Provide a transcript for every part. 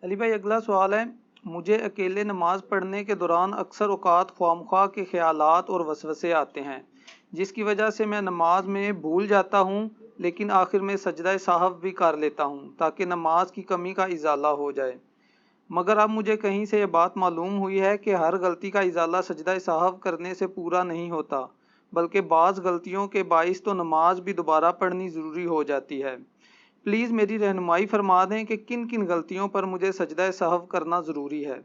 علی بھائی اگلا سوال ہے، مجھے اکیلے نماز پڑھنے کے دوران اکثر اوقات خواہ کے خیالات اور وسوسے آتے ہیں، جس کی وجہ سے میں نماز میں بھول جاتا ہوں، لیکن آخر میں سجدہ سہو بھی کر لیتا ہوں تاکہ نماز کی کمی کا ازالہ ہو جائے، مگر اب مجھے کہیں سے یہ بات معلوم ہوئی ہے کہ ہر غلطی کا ازالہ سجدہ سہو کرنے سے پورا نہیں ہوتا، بلکہ بعض غلطیوں کے باعث تو نماز بھی دوبارہ پڑھنی ضروری ہو جاتی ہے۔ پلیز میری رہنمائی فرما دیں کہ کن کن غلطیوں پر مجھے سجدہ سہو کرنا ضروری ہے۔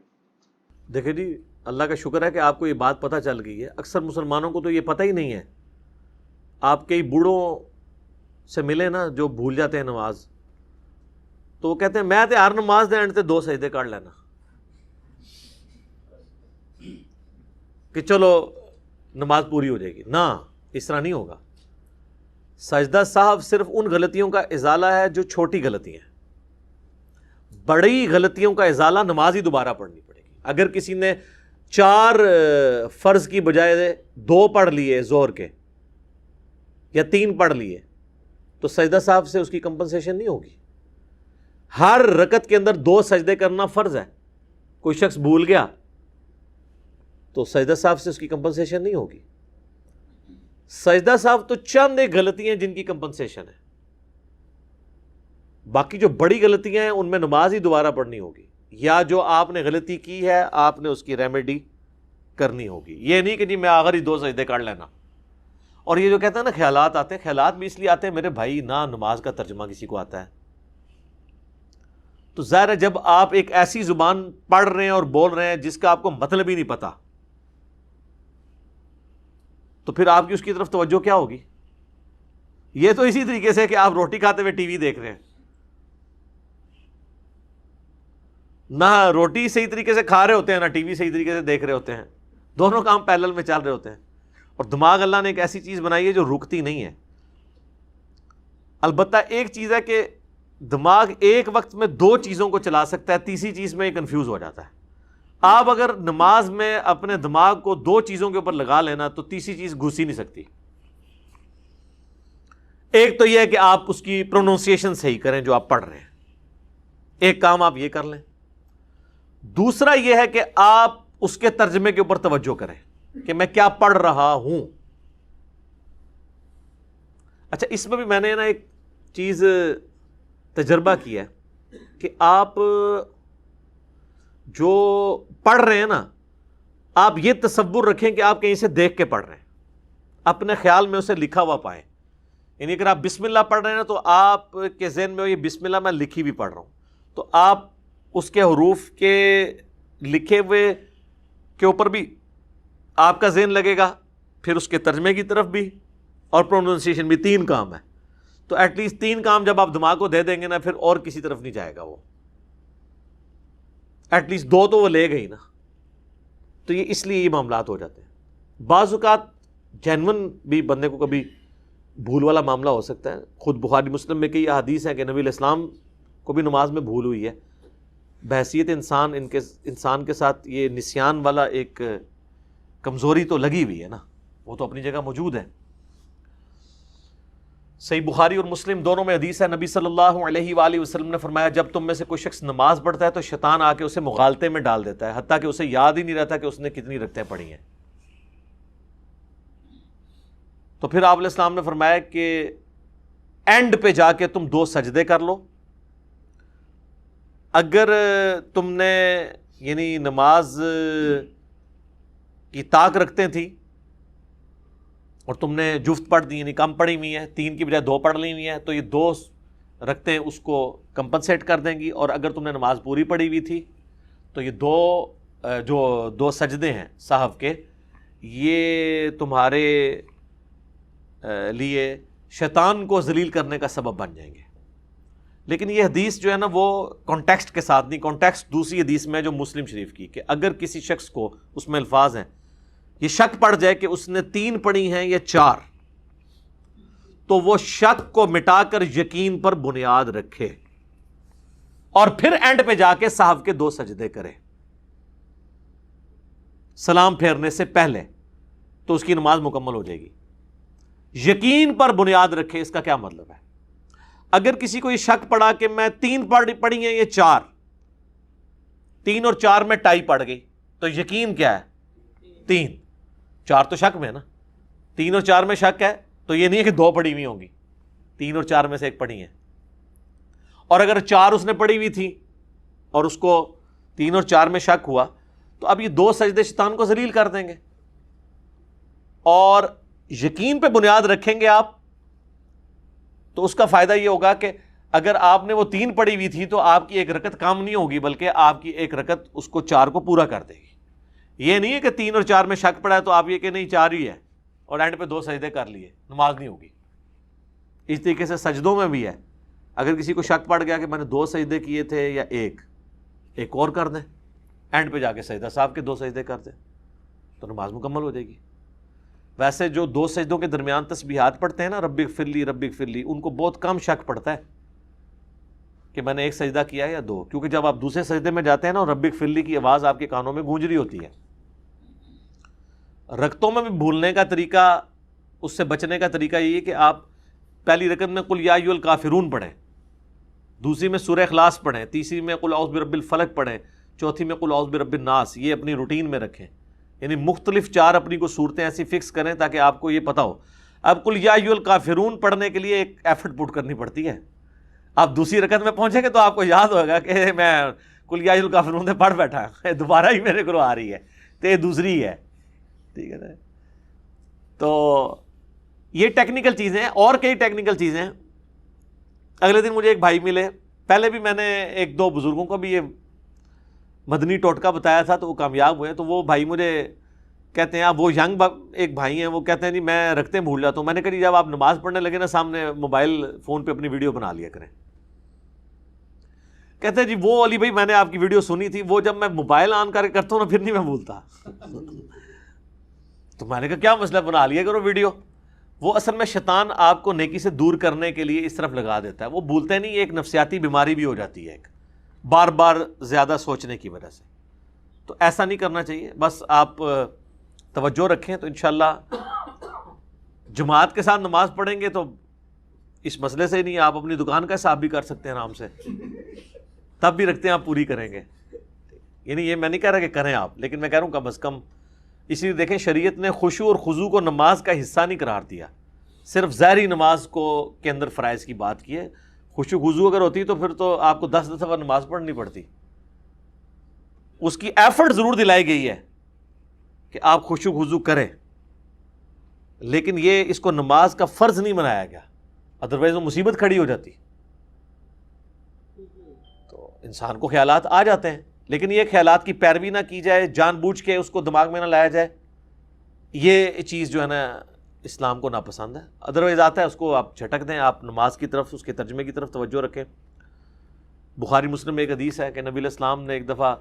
دیکھیں جی، اللہ کا شکر ہے کہ آپ کو یہ بات پتہ چل گئی ہے۔ اکثر مسلمانوں کو تو یہ پتہ ہی نہیں ہے۔ آپ کئی بوڑھوں سے ملے نا جو بھول جاتے ہیں نماز، تو وہ کہتے ہیں میں تے ہر نماز دے اینڈ تے 2 سجدے کر لینا کہ چلو نماز پوری ہو جائے گی۔ نہ، اس طرح نہیں ہوگا۔ سجدہ سہو صرف ان غلطیوں کا ازالہ ہے جو چھوٹی غلطی ہیں۔ بڑی غلطیوں کا ازالہ نماز ہی دوبارہ پڑھنی پڑے گی۔ اگر کسی نے 4 فرض کی بجائے 2 پڑھ لیے ظہر کے یا 3 پڑھ لیے تو سجدہ سہو سے اس کی کمپنسیشن نہیں ہوگی۔ ہر رکعت کے اندر 2 سجدے کرنا فرض ہے۔ کوئی شخص بھول گیا تو سجدہ سہو سے اس کی کمپنسیشن نہیں ہوگی۔ سجدہ سہو تو چند ایک غلطیاں ہیں جن کی کمپنسیشن ہے، باقی جو بڑی غلطیاں ہیں ان میں نماز ہی دوبارہ پڑھنی ہوگی، یا جو آپ نے غلطی کی ہے آپ نے اس کی ریمیڈی کرنی ہوگی۔ یہ نہیں کہ جی میں آخر ہی 2 سجدے کر لینا۔ اور یہ جو کہتا ہے نا خیالات آتے ہیں، خیالات بھی اس لیے آتے ہیں میرے بھائی، نہ نماز کا ترجمہ کسی کو آتا ہے تو ظاہر ہے جب آپ ایک ایسی زبان پڑھ رہے ہیں اور بول رہے ہیں جس کا آپ کو مطلب ہی نہیں پتا، تو پھر آپ کی اس کی طرف توجہ کیا ہوگی؟ یہ تو اسی طریقے سے کہ آپ روٹی کھاتے ہوئے ٹی وی دیکھ رہے ہیں، نہ روٹی صحیح طریقے سے کھا رہے ہوتے ہیں نہ ٹی وی صحیح طریقے سے دیکھ رہے ہوتے ہیں، دونوں کام پیرلل میں چل رہے ہوتے ہیں۔ اور دماغ اللہ نے ایک ایسی چیز بنائی ہے جو رکتی نہیں ہے۔ البتہ ایک چیز ہے کہ دماغ ایک وقت میں 2 چیزوں کو چلا سکتا ہے، تیسری چیز میں یہ کنفیوز ہو جاتا ہے۔ آپ اگر نماز میں اپنے دماغ کو 2 چیزوں کے اوپر لگا لینا تو تیسری چیز گھس ہی نہیں سکتی۔ ایک تو یہ ہے کہ آپ اس کی پروننسیشن صحیح کریں جو آپ پڑھ رہے ہیں، ایک کام آپ یہ کر لیں۔ دوسرا یہ ہے کہ آپ اس کے ترجمے کے اوپر توجہ کریں کہ میں کیا پڑھ رہا ہوں۔ اچھا، اس میں بھی میں نے نا ایک چیز تجربہ کیا ہے کہ آپ جو پڑھ رہے ہیں نا، آپ یہ تصور رکھیں کہ آپ کہیں سے دیکھ کے پڑھ رہے ہیں، اپنے خیال میں اسے لکھا ہوا پائیں۔ یعنی اگر آپ بسم اللہ پڑھ رہے ہیں نا تو آپ کے ذہن میں یہ بسم اللہ میں لکھی بھی پڑھ رہا ہوں، تو آپ اس کے حروف کے لکھے ہوئے کے اوپر بھی آپ کا ذہن لگے گا، پھر اس کے ترجمے کی طرف بھی، اور پروننسیشن بھی۔ 3 کام ہے، تو ایٹ لیسٹ 3 کام جب آپ دماغ کو دے دیں گے نا، پھر اور کسی طرف نہیں جائے گا وہ، ایٹ لیسٹ 2 تو وہ لے گئی نا۔ تو یہ اس لیے یہ معاملات ہو جاتے ہیں۔ بعض اوقات جینون بھی بندے کو کبھی بھول والا معاملہ ہو سکتا ہے۔ خود بخاری مسلم میں کئی احادیث ہیں کہ نبی علیہ السلام کو بھی نماز میں بھول ہوئی ہے۔ بحیثیت انسان کے ساتھ یہ نسیان والا ایک کمزوری تو لگی ہوئی ہے نا، وہ تو اپنی جگہ موجود ہے۔ صحیح بخاری اور مسلم دونوں میں حدیث ہے، نبی صلی اللہ علیہ وآلہ وسلم نے فرمایا جب تم میں سے کوئی شخص نماز پڑھتا ہے تو شیطان آ کے اسے مغالطے میں ڈال دیتا ہے، حتیٰ کہ اسے یاد ہی نہیں رہتا کہ اس نے کتنی رکعتیں پڑھی ہیں۔ تو پھر آپ علیہ السلام نے فرمایا کہ اینڈ پہ جا کے تم 2 سجدے کر لو۔ اگر تم نے یعنی نماز کی طاق رکھتے تھی اور تم نے جفت پڑھ دی، یعنی کم پڑھی ہوئی ہیں، 3 کی بجائے 2 پڑھ لی ہوئی ہیں، تو یہ 2 رکھتے اس کو کمپنسیٹ کر دیں گی۔ اور اگر تم نے نماز پوری پڑھی ہوئی تھی تو یہ 2 سجدے ہیں سہو کے، یہ تمہارے لیے شیطان کو ذلیل کرنے کا سبب بن جائیں گے۔ لیکن یہ حدیث جو ہے نا وہ کانٹیکسٹ کے ساتھ نہیں، کانٹیکسٹ دوسری حدیث میں جو مسلم شریف کی، کہ اگر کسی شخص کو، اس میں الفاظ ہیں، یہ شک پڑ جائے کہ اس نے 3 پڑھی ہیں یا 4، تو وہ شک کو مٹا کر یقین پر بنیاد رکھے اور پھر اینڈ پہ جا کے سہو کے 2 سجدے کرے سلام پھیرنے سے پہلے، تو اس کی نماز مکمل ہو جائے گی۔ یقین پر بنیاد رکھے، اس کا کیا مطلب ہے؟ اگر کسی کو یہ شک پڑا کہ میں 3 پڑھی ہیں یا 4، 3 اور 4 میں ٹائی پڑ گئی تو یقین کیا ہے 3، 4 تو شک میں ہے نا، 3 اور 4 میں شک ہے تو یہ نہیں ہے کہ 2 پڑھی ہوئی ہوں گی، 3 اور 4 میں سے ایک پڑھی ہے. اور اگر 4 اس نے پڑھی ہوئی تھی اور اس کو 3 اور 4 میں شک ہوا تو اب یہ 2 سجدے شیطان کو ذلیل کر دیں گے. اور یقین پہ بنیاد رکھیں گے آپ تو اس کا فائدہ یہ ہوگا کہ اگر آپ نے وہ 3 پڑھی ہوئی تھی تو آپ کی ایک رکعت کم نہیں ہوگی، بلکہ آپ کی ایک رکعت اس کو 4 کو پورا کر دے گی. یہ نہیں ہے کہ 3 اور 4 میں شک پڑا ہے تو آپ یہ کہ نہیں 4 ہی ہے اور اینڈ پہ 2 سجدے کر لیے، نماز نہیں ہوگی. اس طریقے سے سجدوں میں بھی ہے، اگر کسی کو شک پڑ گیا کہ میں نے 2 سجدے کیے تھے یا ایک اور کر دیں، اینڈ پہ جا کے سجدہ صاحب کے 2 سجدے کر دیں تو نماز مکمل ہو جائے گی. ویسے جو 2 سجدوں کے درمیان تسبیحات پڑھتے ہیں نا، رب اغفر لی رب اغفر لی، ان کو بہت کم شک پڑتا ہے کہ میں نے 1 سجدہ کیا یا 2، کیونکہ جب آپ دوسرے سجدے میں جاتے ہیں نا رب اغفر لی کی آواز آپ کے کانوں میں گونج رہی ہوتی ہے. رکعتوں میں بھی بھولنے کا طریقہ، اس سے بچنے کا طریقہ یہ ہے کہ آپ پہلی رکعت میں قل یا ایھا الکافرون پڑھیں، دوسری میں سورہ اخلاص پڑھیں، تیسری میں قل اعوذ برب الفلق پڑھیں، چوتھی میں قل اعوذ برب الناس. یہ اپنی روٹین میں رکھیں، یعنی مختلف 4 اپنی کو صورتیں ایسی فکس کریں تاکہ آپ کو یہ پتہ ہو. اب قل یا ایھا الکافرون پڑھنے کے لیے ایک ایفرٹ پٹ کرنی پڑتی ہے. آپ دوسری رکعت میں پہنچیں گے تو آپ کو یاد ہوگا کہ میں قل یا ایھا الکافرون سے پڑھ بیٹھا، دوبارہ ہی میرے کو آ رہی ہے تو یہ دوسری ہے. ٹھیک ہے نا؟ تو یہ ٹیکنیکل چیزیں ہیں، اور کئی ٹیکنیکل چیزیں ہیں. اگلے دن مجھے ایک بھائی ملے، پہلے بھی میں نے 1-2 بزرگوں کو بھی یہ مدنی ٹوٹکا بتایا تھا تو وہ کامیاب ہوئے. تو وہ بھائی مجھے کہتے ہیں، آپ وہ ینگ ایک بھائی ہیں، وہ کہتے ہیں جی میں رکھتے بھول جاتا ہوں. میں نے کہا جی جب آپ نماز پڑھنے لگے نا سامنے موبائل فون پہ اپنی ویڈیو بنا لیا کریں. کہتے ہیں جی وہ علی بھائی میں نے آپ کی ویڈیو سنی تھی، وہ جب میں موبائل آن کر کے کرتا ہوں نا پھر نہیں میں بھولتا. تو میں نے کہا کیا مسئلہ، بنا لیا کرو ویڈیو. وہ اصل میں شیطان آپ کو نیکی سے دور کرنے کے لیے اس طرف لگا دیتا ہے، وہ بھولتے نہیں. ایک نفسیاتی بیماری بھی ہو جاتی ہے ایک بار بار زیادہ سوچنے کی وجہ سے. تو ایسا نہیں کرنا چاہیے. بس آپ توجہ رکھیں تو انشاءاللہ جماعت کے ساتھ نماز پڑھیں گے تو اس مسئلے سے ہی نہیں، آپ اپنی دکان کا حساب بھی کر سکتے ہیں آرام سے، تب بھی رکھتے ہیں آپ پوری کریں گے. یعنی یہ میں نہیں کہہ رہا کہ کریں آپ، لیکن میں کہہ رہا ہوں کم از کم. اسی لیے دیکھیں شریعت نے خشوع اور خضوع کو نماز کا حصہ نہیں قرار دیا، صرف ظاہری نماز کو کے اندر فرائض کی بات کی ہے. خشوع خضوع اگر ہوتی تو پھر تو آپ کو 10 دفعہ نماز پڑھنی پڑتی. اس کی ایفرٹ ضرور دلائی گئی ہے کہ آپ خشوع خضوع کریں، لیکن یہ اس کو نماز کا فرض نہیں بنایا گیا، ادروائز وہ مصیبت کھڑی ہو جاتی. تو انسان کو خیالات آ جاتے ہیں، لیکن یہ خیالات کی پیروی نہ کی جائے، جان بوجھ کے اس کو دماغ میں نہ لایا جائے. یہ چیز جو ہے نا اسلام کو ناپسند ہے. ادروائز آتا ہے اس کو آپ جھٹک دیں، آپ نماز کی طرف، اس کے ترجمے کی طرف توجہ رکھیں. بخاری مسلم میں ایک حدیث ہے کہ نبی علیہ السلام نے ایک دفعہ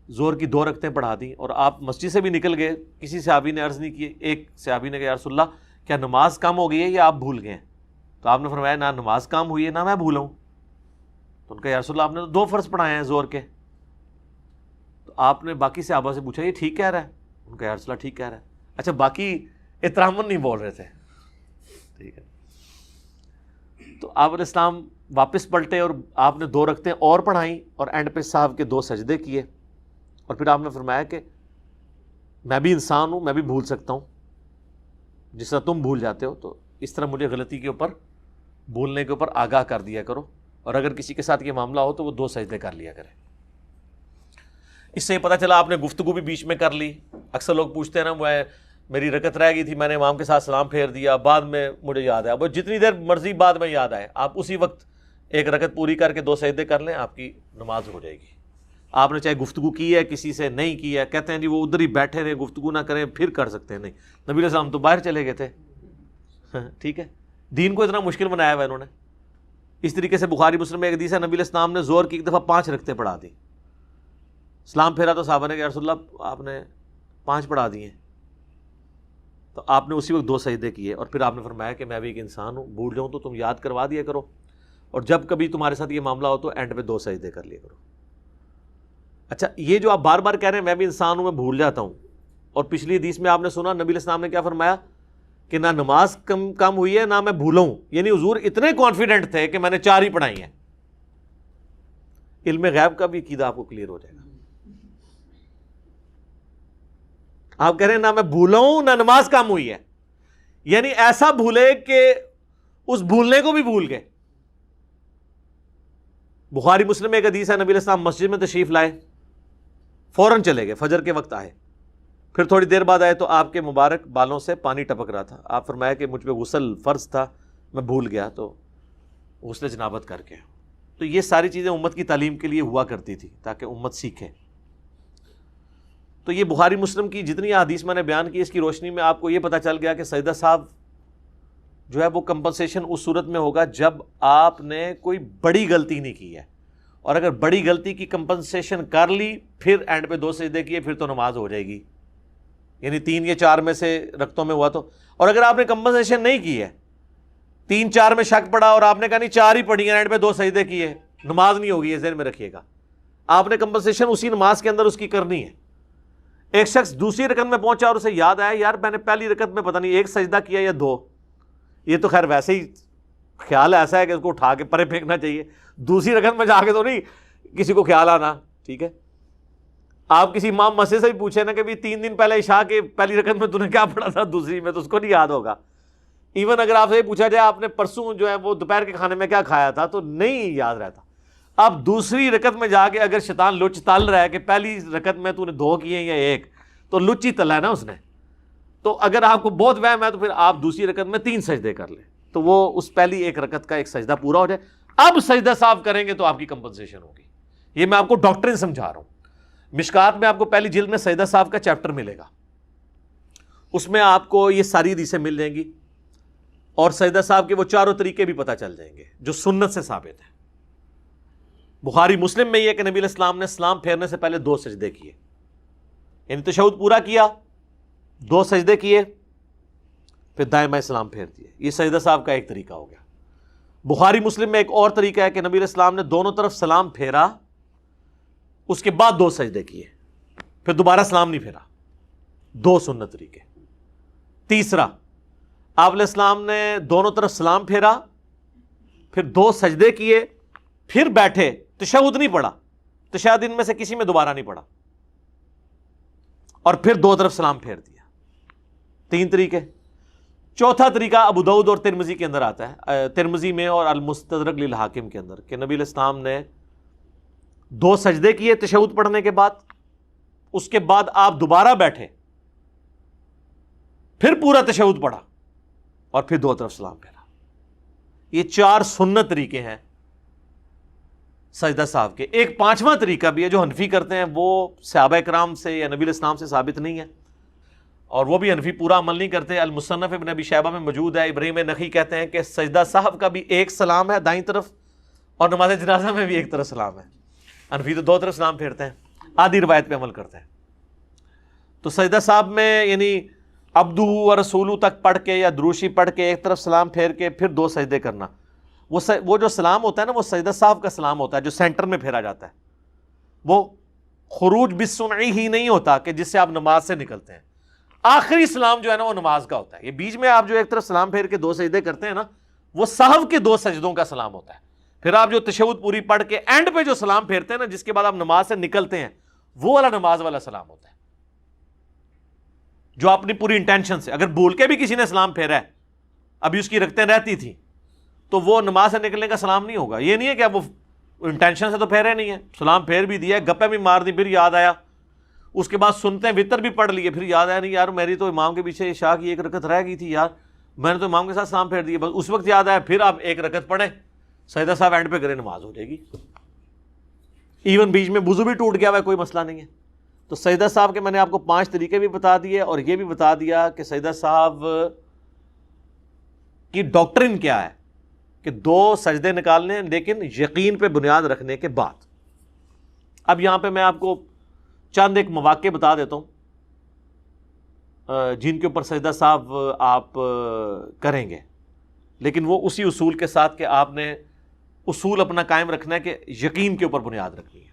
زور کی 2 رکعتیں پڑھا دیں اور آپ مسجد سے بھی نکل گئے. کسی صحابی نے عرض نہیں کی، ایک صحابی نے کہا یا رسول اللہ کیا نماز کم ہو گئی ہے یا آپ بھول گئے ہیں؟ تو آپ نے فرمایا نہ نماز کم ہوئی ہے نہ میں بھولا ہوں. تو ان کا یا رسول اللہ آپ نے تو 2 فرض پڑھائے ہیں زور کے. تو آپ نے باقی صحابہ سے پوچھا یہ ٹھیک کہہ رہا ہے؟ ان کا یا رسول اللہ ٹھیک کہہ رہا ہے. اچھا باقی احتراماً نہیں بول رہے تھے. ٹھیک ہے. تو آپ علیہ السلام واپس پلٹے اور آپ نے 2 رکعتیں اور پڑھائیں اور اینڈ پہ صاحب کے 2 سجدے کیے. اور پھر آپ نے فرمایا کہ میں بھی انسان ہوں، میں بھی بھول سکتا ہوں جس طرح تم بھول جاتے ہو، تو اس طرح مجھے غلطی کے اوپر، بھولنے کے اوپر آگاہ کر دیا کرو. اور اگر کسی کے ساتھ یہ معاملہ ہو تو وہ 2 سجدے کر لیا کرے. اس سے پتہ چلا آپ نے گفتگو بھی بیچ میں کر لی. اکثر لوگ پوچھتے ہیں نا وہ میری رکعت رہ گئی تھی، میں نے امام کے ساتھ سلام پھیر دیا، بعد میں مجھے یاد آیا. وہ جتنی دیر مرضی بعد میں یاد آئے، آپ اسی وقت ایک رکعت پوری کر کے 2 سجدے کر لیں، آپ کی نماز ہو جائے گی. آپ نے چاہے گفتگو کی ہے کسی سے نہیں کی ہے، کہتے ہیں جی وہ ادھر ہی بیٹھے رہے گفتگو نہ کریں پھر کر سکتے ہیں. نہیں، نبی علیہ السلام تو باہر چلے گئے تھے. ٹھیک ہے، دین کو اتنا مشکل بنایا ہوا انہوں نے. اس طریقے سے بخاری مسلم میں ایک حدیث ہے نبی علیہ السلام نے زور کی ایک دفعہ 5 رکعتیں پڑھا دی. سلام پھیرا تو صحابہ نے کہا یا رسول اللہ آپ نے 5 پڑھا دیے. تو آپ نے اسی وقت 2 سجدے کیے اور پھر آپ نے فرمایا کہ میں بھی ایک انسان ہوں، بھول جاؤں تو تم یاد کروا دیا کرو، اور جب کبھی تمہارے ساتھ یہ معاملہ ہو تو اینڈ پہ 2 سجدے کر لیا کرو. اچھا یہ جو آپ بار بار کہہ رہے ہیں میں بھی انسان ہوں، میں بھول جاتا ہوں، اور پچھلی حدیث میں آپ نے سنا نبی علیہ السلام نے کیا فرمایا کہ نہ نماز کم ہوئی ہے نہ میں بھولا ہوں. یعنی حضور اتنے کانفیڈنٹ تھے کہ میں نے 4 ہی پڑھائی ہیں. علم غیب کا بھی عقیدہ آپ کو کلیئر ہو جائے گا. آپ کہہ رہے ہیں نہ میں بھولا ہوں نہ نماز کم ہوئی ہے، یعنی ایسا بھولے کہ اس بھولنے کو بھی بھول گئے۔ بخاری مسلم میں ایک حدیث ہے، نبی علیہ السلام مسجد میں تشریف لائے، فوراً چلے گئے، فجر کے وقت آئے، پھر تھوڑی دیر بعد آئے تو آپ کے مبارک بالوں سے پانی ٹپک رہا تھا۔ آپ فرمایا کہ مجھ پہ غسل فرض تھا، میں بھول گیا، تو غسل جنابت کر کے۔ تو یہ ساری چیزیں امت کی تعلیم کے لیے ہوا کرتی تھی تاکہ امت سیکھے۔ تو یہ بخاری مسلم کی جتنی احادیث میں نے بیان کی، اس کی روشنی میں آپ کو یہ پتہ چل گیا کہ سجدہ صاحب جو ہے وہ کمپنسیشن اس صورت میں ہوگا جب آپ نے کوئی بڑی غلطی نہیں کی ہے، اور اگر بڑی غلطی کی کمپنسیشن کر لی پھر اینڈ پہ 2 سجدے کیے پھر تو نماز ہو جائے گی، یعنی 3 یا 4 میں سے رکعتوں میں ہوا تو۔ اور اگر آپ نے کمپنسیشن نہیں کی ہے، 3 4 میں شک پڑا اور آپ نے کہا نہیں 4 ہی پڑھی ہیں، اینڈ پہ 2 سجدے کیے، نماز نہیں ہوگی، یہ ذہن میں رکھیے گا۔ آپ نے کمپنسیشن اسی نماز کے اندر اس کی کرنی ہے۔ ایک شخص دوسری رکعت میں پہنچا اور اسے یاد آیا یار میں نے پہلی رکعت میں پتہ نہیں 1 سجدہ کیا یا 2، یہ تو خیر ویسے ہی خیال ایسا ہے کہ اس کو اٹھا کے پرے پھینکنا چاہیے، دوسری رکعت میں جا کے تو نہیں کسی کو خیال آنا، ٹھیک ہے۔ آپ کسی امام مسجد سے بھی پوچھیں نا کہ بھی 3 دن پہلے عشاء کے پہلی رکعت میں تو نے کیا پڑھا تھا دوسری میں، تو اس کو نہیں یاد ہوگا۔ ایون اگر آپ سے یہ پوچھا جائے آپ نے پرسوں جو ہے وہ دوپہر کے کھانے میں کیا کھایا تھا، تو نہیں یاد رہتا۔ اب دوسری رکعت میں جا کے اگر شیطان لچ تل رہا ہے کہ پہلی رکعت میں تو نے 2 کیے یا 1، تو لچ ہی تلا ہے نا اس نے۔ تو اگر آپ کو بہت وہم ہے تو پھر آپ دوسری رکعت میں 3 سجدے کر لیں، تو وہ اس پہلی 1 رکعت کا 1 سجدہ پورا ہو جائے۔ اب سجدہ صاف کریں گے تو آپ کی کمپنسیشن ہوگی۔ یہ میں آپ کو ڈاکٹرن سمجھا رہا ہوں۔ مشکات میں آپ کو پہلی جلد میں سجدہ صاف کا چیپٹر ملے گا، اس میں آپ کو یہ ساری حدیثیں مل جائیں گی، اور سجدہ صاحب کے وہ 4 طریقے بھی پتہ چل جائیں گے جو سنت سے ثابت ہیں۔ بخاری مسلم میں یہ کہ نبی علیہ السلام نے سلام پھیرنے سے پہلے 2 سجدے کیے، یعنی تشہد پورا کیا، 2 سجدے کیے، پھر دائیں بائیں سلام پھیر دیے۔ یہ سجدہ صاحب کا ایک طریقہ ہو گیا۔ بخاری مسلم میں ایک اور طریقہ ہے کہ نبی علیہ السلام نے دونوں طرف سلام پھیرا، اس کے بعد 2 سجدے کیے، پھر دوبارہ سلام نہیں پھیرا۔ 2 سنت طریقے۔ تیسرا، آپ علیہ السلام نے دونوں طرف سلام پھیرا، پھر 2 سجدے کیے، پھر بیٹھے، تشہد نہیں پڑھا، تشہد ان میں سے کسی میں دوبارہ نہیں پڑھا، اور پھر 2 طرف سلام پھیر دیا۔ 3 طریقے۔ چوتھا طریقہ ابو داؤد اور ترمذی کے اندر آتا ہے، ترمذی میں اور المستدرک للحاکم کے اندر، کہ نبی علیہ السلام نے 2 سجدے کیے تشہد پڑھنے کے بعد، اس کے بعد آپ دوبارہ بیٹھے، پھر پورا تشہد پڑھا، اور پھر 2 طرف سلام پھیرا۔ یہ 4 سنت طریقے ہیں سجدہ صاحب کے۔ ایک 5واں طریقہ بھی ہے جو حنفی کرتے ہیں، وہ صحابہ کرام سے یا نبی علیہ السلام سے ثابت نہیں ہے، اور وہ بھی حنفی پورا عمل نہیں کرتے۔ المصنف ابن ابی شیبہ میں موجود ہے، ابراہیم نخعی کہتے ہیں کہ سجدہ صاحب کا بھی 1 سلام ہے دائیں طرف، اور نماز جنازہ میں بھی 1 طرف سلام ہے۔ حنفی تو 2 طرف سلام پھیرتے ہیں، آدھی روایت پہ عمل کرتے ہیں۔ تو سجدہ صاحب میں یعنی عبدہ و رسولہ تک پڑھ کے یا دروشی پڑھ کے 1 طرف سلام پھیر کے پھر 2 سجدے کرنا، وہ جو سلام ہوتا ہے نا وہ سجدہ صاحب کا سلام ہوتا ہے جو سینٹر میں پھیرا جاتا ہے، وہ خروج بالصنعی ہی نہیں ہوتا کہ جس سے آپ نماز سے نکلتے ہیں۔ آخری سلام جو ہے نا وہ نماز کا ہوتا ہے۔ یہ بیچ میں آپ جو 1 طرف سلام پھیر کے 2 سجدے کرتے ہیں نا، وہ سہو کے 2 سجدوں کا سلام ہوتا ہے۔ پھر آپ جو تشہد پوری پڑھ کے اینڈ پہ جو سلام پھیرتے ہیں نا، جس کے بعد آپ نماز سے نکلتے ہیں، وہ والا نماز والا سلام ہوتا ہے، جو اپنی پوری انٹینشن سے، اگر بھول کے بھی کسی نے سلام پھیرا ہے، ابھی اس کی رکعتیں رہتی تھی، تو وہ نماز سے نکلنے کا سلام نہیں ہوگا۔ یہ نہیں ہے کہ اب وہ انٹینشن سے تو پھیرے نہیں ہے، سلام پھیر بھی دیا، گپے بھی مار دی، پھر یاد آیا، اس کے بعد سنتے وطر بھی پڑھ لیے، پھر یاد آیا نہیں یار میری تو امام کے پیچھے عشاء کی 1 رکعت رہ گئی تھی یار، میں نے تو امام کے ساتھ سلام پھیر دیا، بس اس وقت یاد آیا، پھر آپ 1 رکعت پڑھیں، سجدہ صاحب اینڈ پہ کریں، نماز ہو جائے گی۔ ایون بیچ میں وضو بھی ٹوٹ گیا ہوا ہے، کوئی مسئلہ نہیں ہے۔ تو سجدہ صاحب کے میں نے آپ کو 5 طریقے بھی بتا دیے، اور یہ بھی بتا دیا کہ سجدہ صاحب کی ڈاکٹرن کیا ہے، کہ 2 سجدے نکالنے ہیں لیکن یقین پہ بنیاد رکھنے کے بعد۔ اب یہاں پہ میں آپ کو چند ایک مواقع بتا دیتا ہوں جن کے اوپر سجدہ صاحب آپ کریں گے، لیکن وہ اسی اصول کے ساتھ کہ آپ نے اصول اپنا قائم رکھنا ہے کہ یقین کے اوپر بنیاد رکھنی ہے۔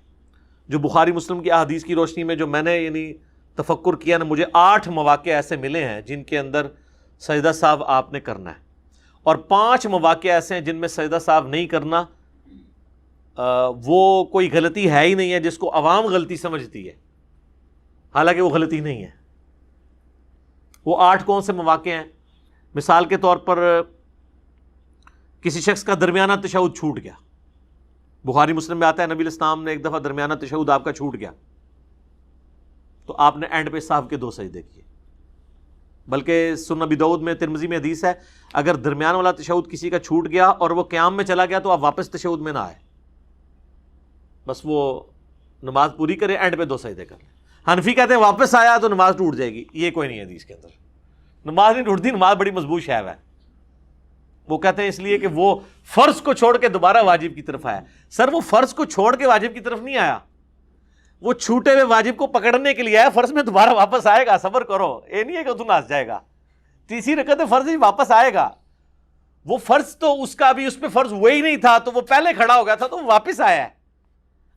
جو بخاری مسلم کی احادیث کی روشنی میں جو میں نے یعنی تفکر کیا نا، مجھے 8 مواقع ایسے ملے ہیں جن کے اندر سجدہ صاحب آپ نے کرنا ہے، اور 5 مواقع ایسے ہیں جن میں سجدہ صاحب نہیں کرنا، وہ کوئی غلطی ہے ہی نہیں ہے، جس کو عوام غلطی سمجھتی ہے، حالانکہ وہ غلطی نہیں ہے۔ وہ 8 کون سے مواقع ہیں؟ مثال کے طور پر کسی شخص کا درمیانہ تشہد چھوٹ گیا، بخاری مسلم میں آتا ہے نبی علیہ السلام نے ایک دفعہ درمیانہ تشہد آپ کا چھوٹ گیا تو آپ نے اینڈ پہ صاحب کے 2 سجدے کیے، بلکہ سنن ابی داؤد میں، ترمذی میں حدیث ہے اگر درمیان والا تشہد کسی کا چھوٹ گیا اور وہ قیام میں چلا گیا تو آپ واپس تشہد میں نہ آئے، بس وہ نماز پوری کرے، اینڈ پہ 2 سجدے کر لیں۔ حنفی کہتے ہیں واپس آیا تو نماز ٹوٹ جائے گی، یہ کوئی نہیں ہے حدیث کے اندر، نماز نہیں ٹوٹتی، نماز بڑی مضبوط شے ہے۔ وہ کہتے ہیں اس لیے کہ وہ فرض کو چھوڑ کے دوبارہ واجب کی طرف آیا۔ سر وہ فرض کو چھوڑ کے واجب کی طرف نہیں آیا، وہ چھوٹے ہوئے واجب کو پکڑنے کے لیے آیا، فرض میں دوبارہ واپس آئے گا، صبر کرو، یہ نہیں ہے کہ تو ناس جائے گا، تیسری رکعت فرض ہی واپس آئے گا۔ وہ فرض تو اس کا بھی اس پہ فرض وہی نہیں تھا تو وہ پہلے کھڑا ہو گیا تھا تو وہ واپس آیا ہے۔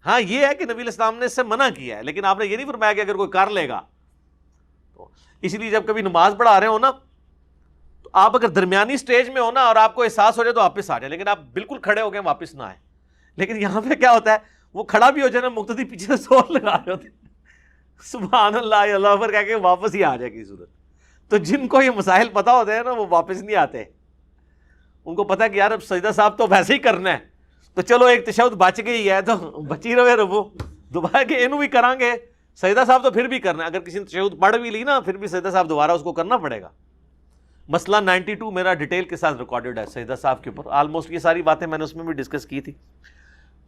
ہاں یہ ہے کہ نبی علیہ السلام نے اس سے منع کیا ہے، لیکن آپ نے یہ نہیں فرمایا کہ اگر کوئی کر لے گا تو۔ اس لیے جب کبھی نماز پڑھا رہے ہو نا تو آپ اگر درمیانی سٹیج میں ہو نا اور آپ کو احساس ہو جائے تو واپس آ جائے، لیکن آپ بالکل کھڑے ہو گئے واپس نہ آئے۔ لیکن یہاں پہ کیا ہوتا ہے، وہ کھڑا بھی ہو جائے نا، مقتدی پیچھے سے زور لگا رہے ہوتے ہیں، سبحان اللہ اللہ اکبر کہہ کے واپس ہی آ جائے کی صورت۔ تو جن کو یہ مسائل پتا ہوتے ہیں نا وہ واپس نہیں آتے، ان کو پتا ہے کہ یار اب سجدہ صاحب تو ویسے ہی کرنا ہے، تو چلو ایک تشہد بچ گئی ہے تو بچی رہے ربو، دوبارہ کہ اینو بھی کریں گے، سجدہ صاحب تو پھر بھی کرنا ہے، اگر کسی نے تشہد پڑھ بھی لی نا پھر بھی سجدہ صاحب دوبارہ اس کو کرنا پڑے گا۔ مسئلہ 92 میرا ڈیٹیل کے ساتھ ریکارڈڈ ہے سجدہ صاحب کے اوپر، آلموسٹ یہ ساری باتیں میں نے اس میں بھی ڈسکس کی تھی۔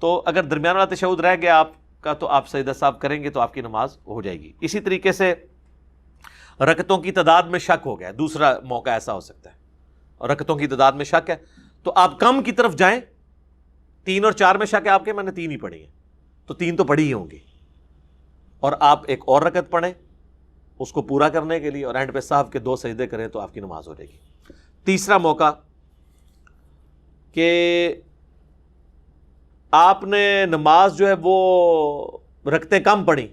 تو اگر درمیان والا تشہد رہ گیا آپ کا تو آپ سجدہ صاحب کریں گے تو آپ کی نماز ہو جائے گی۔ اسی طریقے سے رکعتوں کی تعداد میں شک ہو گیا، دوسرا موقع ایسا ہو سکتا ہے، اور رکعتوں کی تعداد میں شک ہے تو آپ کم کی طرف جائیں۔ 3 اور 4 میں شک ہے آپ کے، میں نے 3 ہی پڑھی ہیں تو 3 تو پڑھی ہی ہوں گی، اور آپ ایک اور رکعت پڑھیں اس کو پورا کرنے کے لیے اور اینڈ پہ صاحب کے 2 سجدے کریں تو آپ کی نماز ہو جائے گی۔ تیسرا موقع کہ آپ نے نماز جو ہے وہ رکعتیں کم پڑھی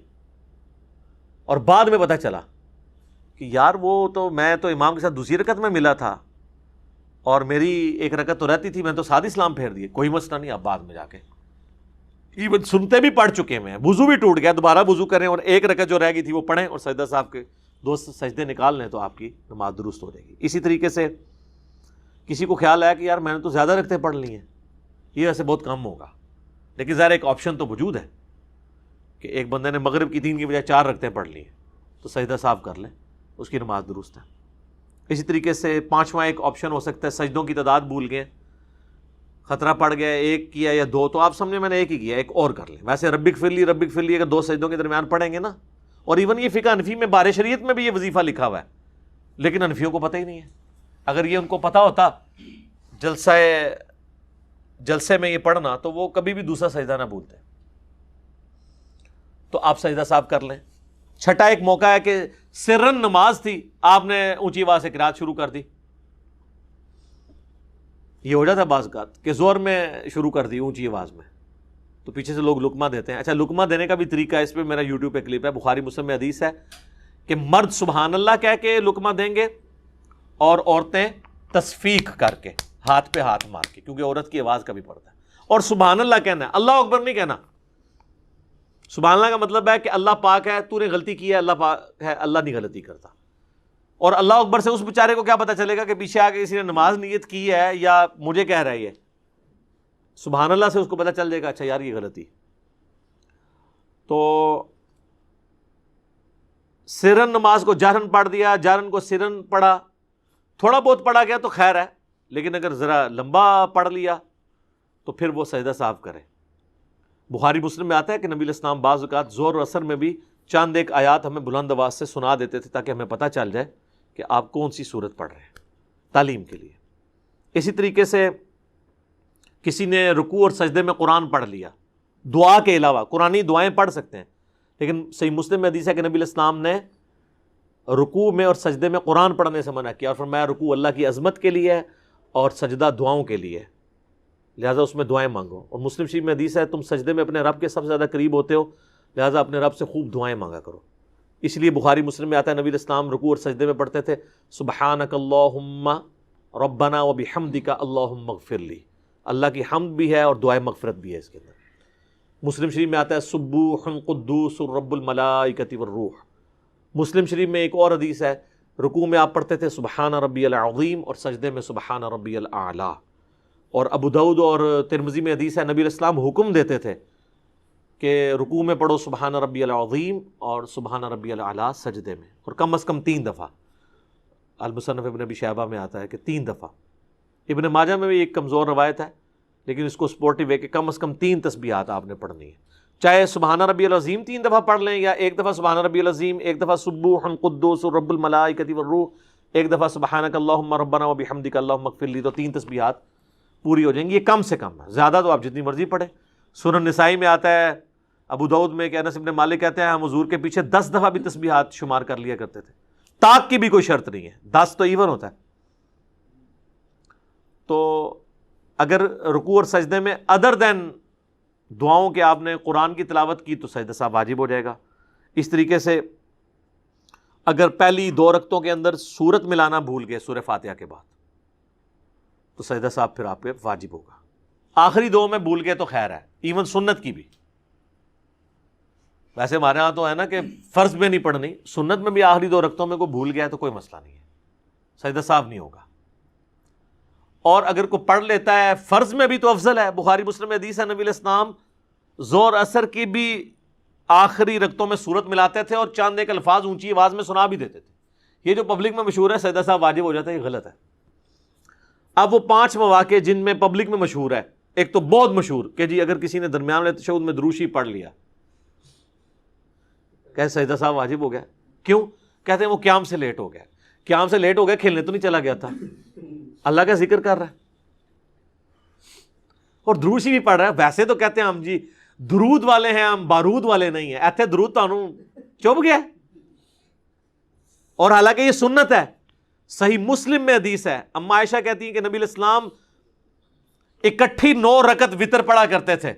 اور بعد میں پتہ چلا کہ یار وہ تو میں تو امام کے ساتھ دوسری رکعت میں ملا تھا اور میری ایک رکعت تو رہتی تھی، میں تو ساتھ اسلام پھیر دیے، کوئی مسئلہ نہیں، آپ بعد میں جا کے ایون سنتے بھی پڑھ چکے ہیں، وضو بھی ٹوٹ گیا، دوبارہ وضو کریں اور ایک رکعت جو رہ گئی تھی وہ پڑھیں اور سجدہ صاحب کے 2 سجدے نکال لیں تو آپ کی نماز درست ہو جائے گی۔ اسی طریقے سے کسی کو خیال آیا کہ یار میں نے تو زیادہ رکعتیں پڑھ لی ہیں، یہ ویسے بہت کم ہوگا، لیکن ظاہر ایک آپشن تو موجود ہے کہ ایک بندے نے مغرب کی 3 کی بجائے 4 رکعتیں پڑھ لی ہیں تو سجدہ صاحب کر لیں، اس کی نماز درست ہے۔ اسی طریقے سے 5واں ایک آپشن ہو سکتا ہے سجدوں کی تعداد بھول گئے، خطرہ پڑ گیا، 1 کیا یا 2، تو آپ سمجھے میں نے 1 ہی کیا، ایک اور کر لیں۔ ویسے ربک فرلی اگر 2 سجدوں کے درمیان پڑھیں گے نا، اور ایون یہ فقہ حنفی میں بار شریعت میں بھی یہ وظیفہ لکھا ہوا ہے، لیکن حنفیوں کو پتہ ہی نہیں ہے۔ اگر یہ ان کو پتہ ہوتا جلسے میں یہ پڑھنا تو وہ کبھی بھی دوسرا سجدہ نہ بھولتے، تو آپ سجدہ صاحب کر لیں۔ چھٹا ایک موقع ہے کہ سرن نماز تھی، آپ نے اونچی آواز سے قرات شروع کر دی، یہ ہو جاتا ہے بعض اوقات کہ زور میں شروع کر دی اونچی آواز میں تو پیچھے سے لوگ لقمہ دیتے ہیں۔ اچھا لقمہ دینے کا بھی طریقہ ہے، اس پہ میرا یوٹیوب پہ کلپ ہے، بخاری مسلم میں حدیث ہے کہ مرد سبحان اللہ کہہ کے لقمہ دیں گے اور عورتیں تصفیق کر کے ہاتھ پہ ہاتھ مار کے، کیونکہ عورت کی آواز کا بھی پڑتا ہے، اور سبحان اللہ کہنا ہے، اللہ اکبر نہیں کہنا۔ سبحان اللہ کا مطلب ہے کہ اللہ پاک ہے، تو نے غلطی کی ہے، اللہ پاک ہے، اللہ نہیں غلطی کرتا۔ اور اللہ اکبر سے اس بیچارے کو کیا پتہ چلے گا کہ پیچھے آ کے کسی نے نماز نیت کی ہے یا مجھے کہہ رہا ہے یہ؟ سبحان اللہ سے اس کو پتہ چل جائے گا اچھا یار یہ غلطی۔ تو سرن نماز کو جہرن پڑھ دیا، جہرن کو سرن پڑھا، تھوڑا بہت پڑھا گیا تو خیر ہے، لیکن اگر ذرا لمبا پڑھ لیا تو پھر وہ سجدہ صاحب کرے۔ بخاری مسلم میں آتا ہے کہ نبی علیہ السلام بعض اوقات زور و اثر میں بھی چاند ایک آیات ہمیں بلند آواز سے سنا دیتے تھے تاکہ ہمیں پتہ چل جائے کہ آپ کون سی صورت پڑھ رہے ہیں، تعلیم کے لیے۔ اسی طریقے سے کسی نے رکوع اور سجدے میں قرآن پڑھ لیا، دعا کے علاوہ قرآنی دعائیں پڑھ سکتے ہیں، لیکن صحیح مسلم میں حدیث ہے کہ نبی علیہ السلام نے رکوع میں اور سجدے میں قرآن پڑھنے سے منع کیا اور فرمایا رکوع اللہ کی عظمت کے لیے ہے اور سجدہ دعاؤں کے لیے، لہٰذا اس میں دعائیں مانگو۔ اور مسلم شریف میں حدیث ہے تم سجدے میں اپنے رب کے سب سے زیادہ قریب ہوتے ہو، لہٰذا اپنے رب سے خوب دعائیں مانگا کرو۔ اس لیے بخاری مسلم میں آتا ہے نبی علیہ السلام رکوع اور سجدے میں پڑھتے تھے سبحانک اللہم ربنا وبحمدک اللہم اغفر لی، اللہ کی حمد بھی ہے اور دعائے مغفرت بھی ہے اس کے اندر۔ مسلم شریف میں آتا ہے سبوح قدوس رب الملائکۃ والروح۔ مسلم شریف میں ایک اور حدیث ہے رکوع میں آپ پڑھتے تھے سبحان ربی العظیم اور سجدے میں سبحان ربی الاعلیٰ. اور ابو داؤد اور ترمذی میں حدیث ہے نبی علیہ السلام حکم دیتے تھے کہ رکوع میں پڑھو سبحان ربی العظیم اور سبحان ربی الاعلیٰ سجدے میں، اور کم از کم 3 دفعہ. المصنف ابن ابی شیبہ میں آتا ہے کہ 3 دفعہ. ابن ماجہ میں بھی ایک کمزور روایت ہے لیکن اس کو سپورٹیو ہے کہ کم از کم 3 تسبیحات آپ نے پڑھنی ہے، چاہے سبحان ربی العظیم 3 دفعہ پڑھ لیں یا 1 دفعہ سبحان ربی العظیم، 1 دفعہ سبوح قدوس رب الملائکۃ والروح، 1 دفعہ سبحانک اللہم ربنا وبحمدک اللہم اغفر لی. تو 3 تسبیحات پوری ہو جائیں گی. یہ کم سے کم ہے، زیادہ تو آپ جتنی مرضی پڑھیں. سنن نسائی میں آتا ہے، ابو داؤد میں کہ انس بن مالک کہتے ہیں ہم حضور کے پیچھے 10 دفعہ بھی تسبیحات شمار کر لیا کرتے تھے. طاق کی بھی کوئی شرط نہیں ہے، 10 تو ایون ہوتا ہے. تو اگر رکوع اور سجدے میں ادر دین دعاؤں کے آپ نے قرآن کی تلاوت کی تو سجدہ صاحب واجب ہو جائے گا. اس طریقے سے اگر پہلی 2 رکعتوں کے اندر سورت ملانا بھول گئے سورہ فاتحہ کے بعد تو سجدہ صاحب پھر آپ پہ واجب ہوگا. آخری 2 میں بھول گئے تو خیر ہے، ایون سنت کی بھی. ویسے ہمارے ہاں تو ہے نا کہ فرض میں نہیں پڑھنی، سنت میں بھی آخری 2 رکعتوں میں کوئی بھول گیا ہے تو کوئی مسئلہ نہیں ہے، سجدہ صاحب نہیں ہوگا. اور اگر کوئی پڑھ لیتا ہے فرض میں بھی تو افضل ہے. بخاری مسلم میں حدیث ہے نبی علیہ السلام زور اثر کی بھی آخری رکعتوں میں سورت ملاتے تھے اور چاند ایک الفاظ اونچی آواز میں سنا بھی دیتے تھے. یہ جو پبلک میں مشہور ہے سجدہ صاحب واجب ہو جاتا ہے، یہ غلط ہے. اب وہ 5 مواقع جن میں پبلک میں مشہور ہے، ایک تو بہت مشہور کہ جی اگر کسی نے درمیان والے تشہد میں درود شریف پڑھ لیا کہ سجدہ صاحب واجب ہو گیا. کیوں؟ کہتے ہیں وہ قیام سے لیٹ ہو گیا. قیام سے لیٹ ہو گیا، کھیلنے تو نہیں چلا گیا تھا، اللہ کا ذکر کر رہا ہے اور درود شریف پڑھ رہا ہے. ویسے تو کہتے ہیں ہم جی درود والے ہیں، ہم بارود والے نہیں ہیں. ایتھے درود تانوں چپ گیا، اور حالانکہ یہ سنت ہے. صحیح مسلم میں حدیث ہے، اما عائشہ کہتی ہیں کہ نبی علیہ السلام اکٹھی 9 رکعت وتر پڑھا کرتے تھے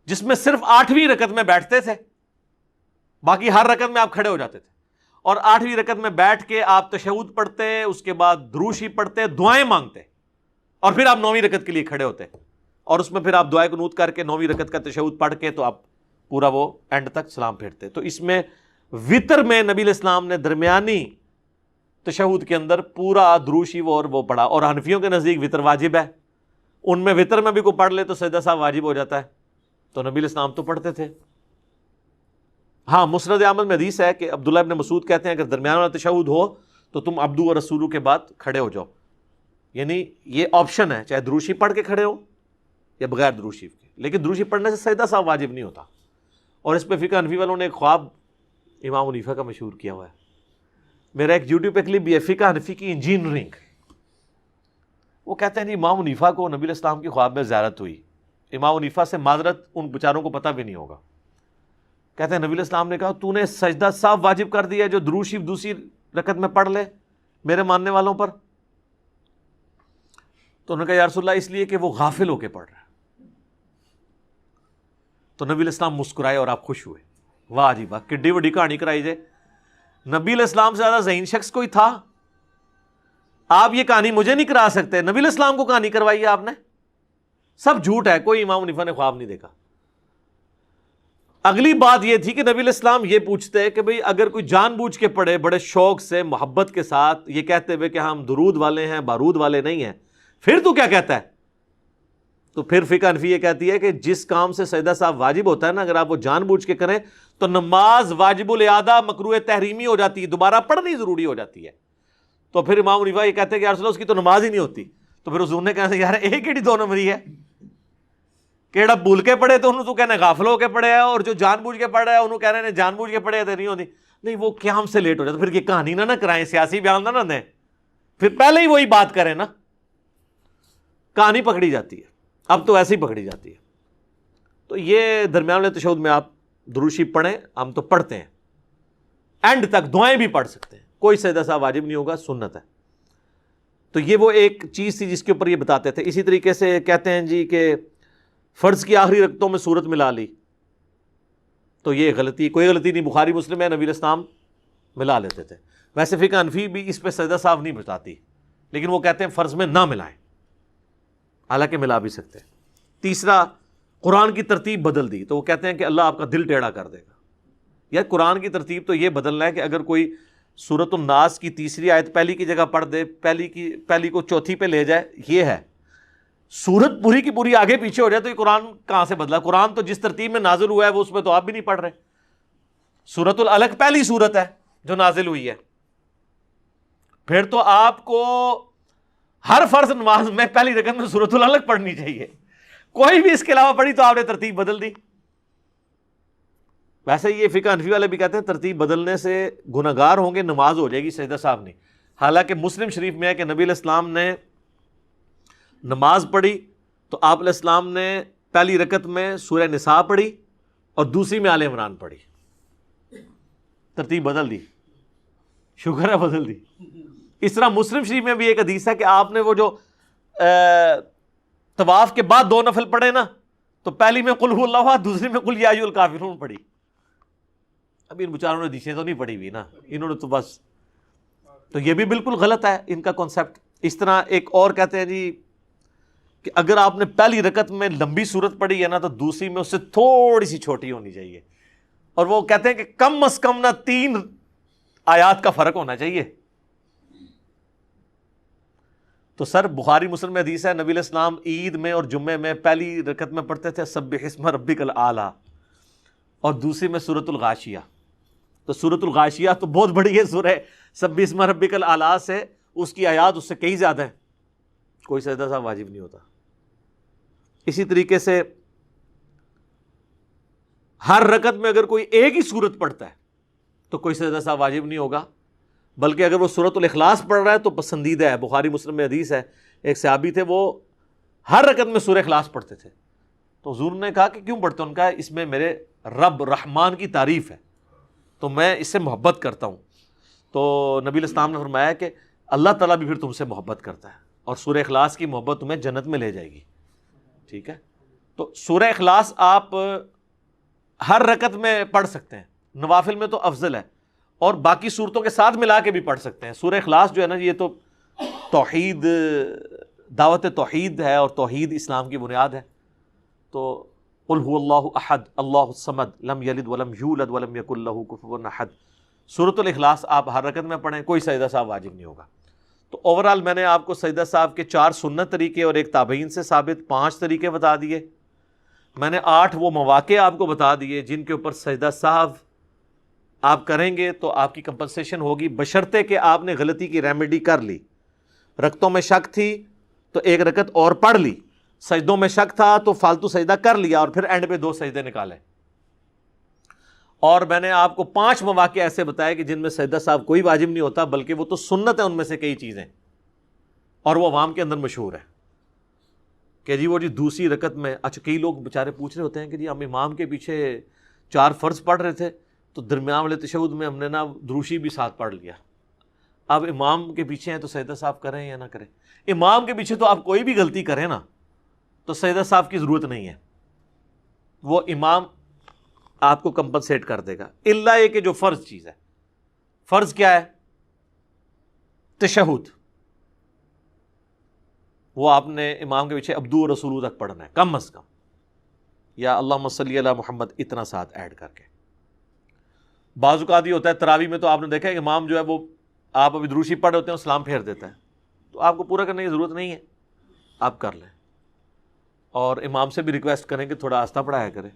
جس میں صرف 8ویں رکعت میں بیٹھتے تھے، باقی ہر رکعت میں آپ کھڑے ہو جاتے تھے. اور 8ویں رکعت میں بیٹھ کے آپ تشہد پڑھتے، اس کے بعد درود شریف پڑھتے، دعائیں مانگتے، اور پھر آپ 9ویں رکعت کے لیے کھڑے ہوتے، اور اس میں پھر آپ دعائے قنوت کر کے 9ویں رکعت کا تشہد پڑھ کے تو آپ پورا وہ اینڈ تک سلام پھیرتے. تو اس میں وتر میں نبی علیہ السلام نے درمیانی تشہد کے اندر پورا درود شریف اور وہ پڑھا. اور حنفیوں کے نزدیک وتر واجب ہے، ان میں وتر میں بھی کوئی پڑھ لے تو سجدہ صاحب واجب ہو جاتا ہے. تو نبی علیہ السلام تو پڑھتے تھے. ہاں مسند احمد میں حدیث ہے کہ عبداللہ ابن مسعود کہتے ہیں اگر درمیان والا تشہد ہو تو تم عبدو و رسولو کے بعد کھڑے ہو جاؤ. یعنی یہ آپشن ہے، چاہے درود شریف پڑھ کے کھڑے ہو یا بغیر درود شریف کے. لیکن درود شریف پڑھنے سے سجدہ صاحب واجب نہیں ہوتا. اور اس پہ فقہ حنفی والوں نے ایک خواب امام حنیفہ کا مشہور کیا ہوا ہے. میرا ایک یوٹیوب پہ کلپ بھی ہے، فقہ حنفی کی انجینئرنگ. وہ کہتے ہیں جی امام حنیفہ کو نبی علیہ السلام کی خواب میں زیارت ہوئی. امام حنیفہ سے معذرت ان بیچاروں کو پتہ بھی نہیں ہوگا. کہتے ہیں نبی علیہ السلام نے کہا تو نے سجدہ صاحب واجب کر دیا جو درود شریف دوسری رکعت میں پڑھ لے میرے ماننے والوں پر. تو انہوں نے کہا یا رسول اللہ اس لیے کہ وہ غافل ہو کے پڑھ رہا ہے. تو نبی علیہ السلام مسکرائے اور آپ خوش ہوئے. واہ جی واہ، کڈی وڈی کہانی کرائی جائے. نبی علیہ السلام سے زیادہ ذہین شخص کوئی تھا؟ آپ یہ کہانی مجھے نہیں کرا سکتے، نبی علیہ السلام کو کہانی کروائی ہے آپ نے. سب جھوٹ ہے، کوئی امام حنیفہ نے خواب نہیں دیکھا. اگلی بات یہ تھی کہ نبی علیہ السلام یہ پوچھتے کہ بھئی اگر کوئی جان بوجھ کے پڑھے بڑے شوق سے محبت کے ساتھ یہ کہتے ہوئے کہ ہم درود والے ہیں بارود والے نہیں ہیں، پھر تو کیا کہتا ہے؟ تو پھر فقہ حنفی یہ کہتی ہے کہ جس کام سے سجدہ صاحب واجب ہوتا ہے نا، اگر آپ وہ جان بوجھ کے کریں تو نماز واجب الاعادہ مکروہ تحریمی ہو جاتی ہے، دوبارہ پڑھنی ضروری ہو جاتی ہے. تو پھر امام حنیفہ یہ کہتے ہیں کہ یا رسول اللہ اس کی تو نماز ہی نہیں ہوتی. تو پھر حضور نے کہا یار ایک ہی 2 نمبری ہے، کیڑا بھول کے پڑھے تو انہوں تو کہنا غافل ہو کے پڑھے ہے، اور جو جان بوجھ کے پڑھ رہا ہے انہوں کہہ رہے ہیں جان بوجھ کے پڑھے تو نہیں ہوتی. نہیں وہ قیام سے لیٹ ہو جاتا. پھر یہ کہانی نہ کرائیں، سیاسی بیان نہ دیں، پھر پہلے ہی وہی بات کریں نا. کہانی پکڑی جاتی ہے، اب تو ایسے ہی پکڑی جاتی ہے. تو یہ درمیان والے تشہد میں آپ درود شریف پڑھیں، ہم تو پڑھتے ہیں، اینڈ تک دعائیں بھی پڑھ سکتے ہیں، کوئی سجدہ صاحب واجب نہیں ہوگا، سنت ہے. تو یہ وہ ایک چیز تھی جس کے اوپر یہ بتاتے تھے. اسی طریقے سے کہتے ہیں جی کہ فرض کی آخری رکعتوں میں سورت ملا لی تو یہ غلطی، کوئی غلطی نہیں، بخاری مسلم ہے، نبی علیہ السلام ملا لیتے تھے. ویسے فقہ حنفی بھی اس پہ سجدہ صاحب نہیں بتاتی، لیکن وہ کہتے ہیں فرض میں نہ ملائیں، حالانکہ ملا بھی سکتے ہیں. تیسرا، قرآن کی ترتیب بدل دی تو وہ کہتے ہیں کہ اللہ آپ کا دل ٹیڑھا کر دے گا. یار قرآن کی ترتیب تو یہ بدلنا ہے کہ اگر کوئی سورۃ الناس کی تیسری آیت پہلی کی جگہ پڑھ دے، پہلی کو چوتھی پہ لے جائے، یہ ہے۔ سورت پوری کی پوری آگے پیچھے ہو جائے تو یہ قرآن کہاں سے بدلا؟ قرآن تو جس ترتیب میں نازل ہوا ہے وہ اس میں تو آپ بھی نہیں پڑھ رہے۔ سورۃ العلق پہلی سورت ہے جو نازل ہوئی ہے، پھر تو آپ کو ہر فرض نماز میں پہلی رکعت میں سورۃ العلق پڑھنی چاہیے، کوئی بھی اس کے علاوہ پڑھی تو آپ نے ترتیب بدل دی۔ ویسے یہ فقہ حنفی والے بھی کہتے ہیں ترتیب بدلنے سے گناہگار ہوں گے، نماز ہو جائے گی سجدہ صاحب نہیں۔ حالانکہ مسلم شریف میں ہے کہ نبی علیہ السلام نے نماز پڑھی تو آپ علیہ السلام نے پہلی رکعت میں سورہ نساء پڑھی اور دوسری میں آل عمران پڑھی، ترتیب بدل دی، شکر ہے بدل دی۔ اس طرح مسلم شریف میں بھی ایک حدیث ہے کہ آپ نے وہ جو طواف کے بعد 2 نفل پڑھے نا، تو پہلی میں قل هو اللہ احد، دوسری میں قل یا ایھا الکافرون پڑھی۔ ابھی ان بیچاروں نے حدیثیں تو نہیں پڑھی ہوئی نا، انہوں نے تو بس، تو یہ بھی بالکل غلط ہے ان کا کانسیپٹ۔ اس طرح ایک اور کہتے ہیں جی کہ اگر آپ نے پہلی رکعت میں لمبی سورت پڑھی ہے نا تو دوسری میں اس سے تھوڑی سی چھوٹی ہونی چاہیے، اور وہ کہتے ہیں کہ کم از کم نہ 3 آیات کا فرق ہونا چاہیے۔ تو سر بخاری مسلم میں حدیث ہے نبی علیہ السلام عید میں اور جمعے میں پہلی رکعت میں پڑھتے تھے سبح اسم ربک الاعلی اور دوسری میں سورۃ الغاشیہ۔ تو سورۃ الغاشیہ تو بہت بڑی ہے سورہ سبح اسم ربک الاعلی سے، اس کی آیات اس سے کئی زیادہ ہیں، کوئی سجدہ صاحب واجب نہیں ہوتا۔ اسی طریقے سے ہر رکعت میں اگر کوئی ایک ہی سورت پڑھتا ہے تو کوئی سجدہ صاحب واجب نہیں ہوگا، بلکہ اگر وہ سورۃ الاخلاص پڑھ رہا ہے تو پسندیدہ ہے۔ بخاری مسلم میں حدیث ہے، ایک صحابی تھے وہ ہر رکعت میں سورہ اخلاص پڑھتے تھے، تو حضور نے کہا کہ کیوں پڑھتے ہیں؟ ان کا اس میں میرے رب رحمان کی تعریف ہے تو میں اس سے محبت کرتا ہوں۔ تو نبی علیہ السلام نے فرمایا کہ اللہ تعالیٰ بھی پھر تم سے محبت کرتا ہے اور سورہ اخلاص کی محبت تمہیں جنت میں لے جائے گی، ٹھیک ہے؟ تو سورہ اخلاص آپ ہر رکعت میں پڑھ سکتے ہیں، نوافل میں تو افضل ہے، اور باقی صورتوں کے ساتھ ملا کے بھی پڑھ سکتے ہیں۔ سورہ اخلاص جو ہے نا یہ تو توحید، دعوت توحید ہے، اور توحید اسلام کی بنیاد ہے۔ تو قل هو اللہ احد اللہ الصمد لم یلد ولم یولد ولم یکن لہ کفوا احد، سورۃ الاخلاص آپ ہر رکعت میں پڑھیں، کوئی سجدہ صاحب واجب نہیں ہوگا۔ تو اوورآل میں نے آپ کو سجدہ صاحب کے 4 سنت طریقے اور ایک تابعین سے ثابت 5 طریقے بتا دیے۔ میں نے 8 وہ مواقع آپ کو بتا دیے جن کے اوپر سجدہ صاحب آپ کریں گے تو آپ کی کمپنسیشن ہوگی، بشرطے کہ آپ نے غلطی کی ریمیڈی کر لی۔ رکعتوں میں شک تھی تو 1 رکعت اور پڑھ لی، سجدوں میں شک تھا تو فالتو سجدہ کر لیا اور پھر اینڈ پہ 2 سجدے نکالے۔ اور میں نے آپ کو 5 مواقع ایسے بتائے کہ جن میں سجدہ صاحب کوئی واجب نہیں ہوتا، بلکہ وہ تو سنت ہے ان میں سے کئی چیزیں، اور وہ عوام کے اندر مشہور ہے کہ جی وہ جی دوسری رکعت میں، اچھا کئی لوگ بیچارے پوچھ رہے ہوتے ہیں کہ جی ہم امام کے پیچھے 4 فرض پڑھ رہے تھے تو درمیان والے تشہد میں ہم نے نا دروشی بھی ساتھ پڑھ لیا، اب امام کے پیچھے ہیں تو سجدہ صاحب کریں یا نہ کریں؟ امام کے پیچھے تو آپ کوئی بھی غلطی کریں نا تو سجدہ صاحب کی ضرورت نہیں ہے، وہ امام آپ کو کمپنسیٹ کر دے گا، الا یہ کہ جو فرض چیز ہے۔ فرض کیا ہے؟ تشہد، وہ آپ نے امام کے پیچھے عبدو رسولو تک پڑھنا ہے کم از کم، یا اللہم صلی علی محمد اتنا ساتھ ایڈ کر کے۔ بعض اوقات یہ ہوتا ہے تراویح میں تو آپ نے دیکھا ہے کہ امام جو ہے وہ آپ ابھی دروشی پڑھ ہوتے ہیں سلام پھیر دیتا ہے، تو آپ کو پورا کرنے کی ضرورت نہیں ہے، آپ کر لیں، اور امام سے بھی ریکویسٹ کریں کہ تھوڑا آہستہ پڑھایا کریں۔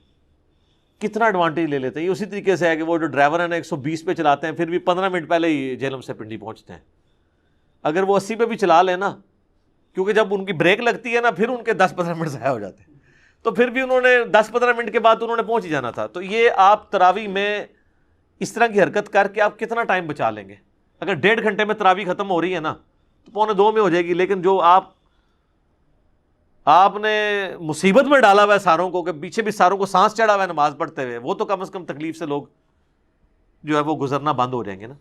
کتنا ایڈوانٹیج لے لیتے ہیں، یہ اسی طریقے سے ہے کہ وہ جو ڈرائیور ہیں نا 120 پہ چلاتے ہیں پھر بھی 15 منٹ پہلے ہی جہلم سے پنڈی پہنچتے ہیں، اگر وہ 80 پہ بھی چلا لیں نا، کیونکہ جب ان کی بریک لگتی ہے نا پھر ان کے 10-15 منٹ ضائع ہو جاتے ہیں، تو پھر بھی انہوں نے 10-15 منٹ کے بعد انہوں نے پہنچ ہی جانا تھا۔ تو یہ آپ تراویح میں اس طرح کی حرکت کر کے آپ کتنا ٹائم بچا لیں گے؟ اگر 1.5 گھنٹے میں تراویح ختم ہو رہی ہے نا تو 1:45 میں ہو جائے گی، لیکن جو آپ نے مصیبت میں ڈالا ہوا ہے ساروں کو، کہ پیچھے بھی ساروں کو سانس چڑھا ہوا ہے نماز پڑھتے ہوئے، وہ تو کم از کم تکلیف سے لوگ جو ہے وہ گزرنا بند ہو جائیں گے نا۔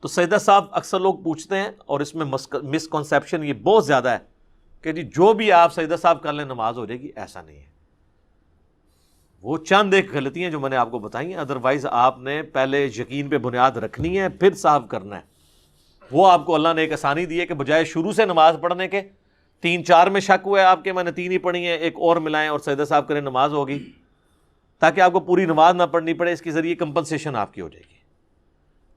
تو سجدہ صاحب اکثر لوگ پوچھتے ہیں اور اس میں مسکنسیپشن یہ بہت زیادہ ہے کہ جی جو بھی آپ سجدہ صاحب کر لیں نماز ہو جائے گی، ایسا نہیں ہے۔ وہ چند ایک غلطیاں جو میں نے آپ کو بتائی ہیں، ادروائز آپ نے پہلے یقین پہ بنیاد رکھنی ہے پھر صاحب کرنا ہے۔ وہ آپ کو اللہ نے ایک آسانی دی ہے کہ بجائے شروع سے نماز پڑھنے کے 3-4 میں شک ہوا ہے آپ کے، میں نے 3 ہی پڑھی ہیں، ایک اور ملائیں اور سجدہ صاحب کریں، نماز ہوگی، تاکہ آپ کو پوری نماز نہ پڑھنی پڑے، اس کے ذریعے کمپنسیشن آپ کی ہو جائے گی۔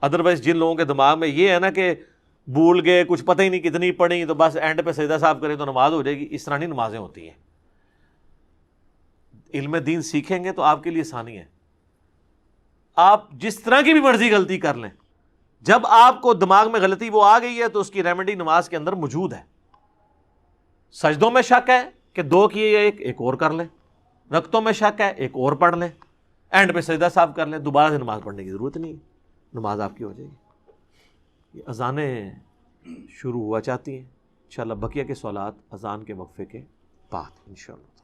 ادروائز جن لوگوں کے دماغ میں یہ ہے نا کہ بھول گئے, کچھ پتہ ہی نہیں کتنی پڑھی, تو بس اینڈ پہ سجدہ صاحب کریں تو نماز ہو جائے گی, اس طرح نہیں نمازیں ہوتی ہیں. علم دین سیکھیں گے تو آپ کے لیے آسانی ہے. آپ جس طرح کی بھی مرضی غلطی کر لیں, جب آپ کو دماغ میں غلطی وہ آ گئی ہے تو اس کی ریمیڈی نماز کے اندر موجود ہے. سجدوں میں شک ہے کہ 2 کیے یا ایک اور کر لیں, رکعتوں میں شک ہے ایک اور پڑھ لیں, اینڈ پہ سجدہ صاحب کر لیں, دوبارہ سے نماز پڑھنے کی ضرورت نہیں ہے, نماز آپ کی ہو جائے گی. یہ اذانیں شروع ہوا چاہتی ہیں انشاءاللہ. بقیہ کے سوالات اذان کے وقفے کے بعد انشاءاللہ.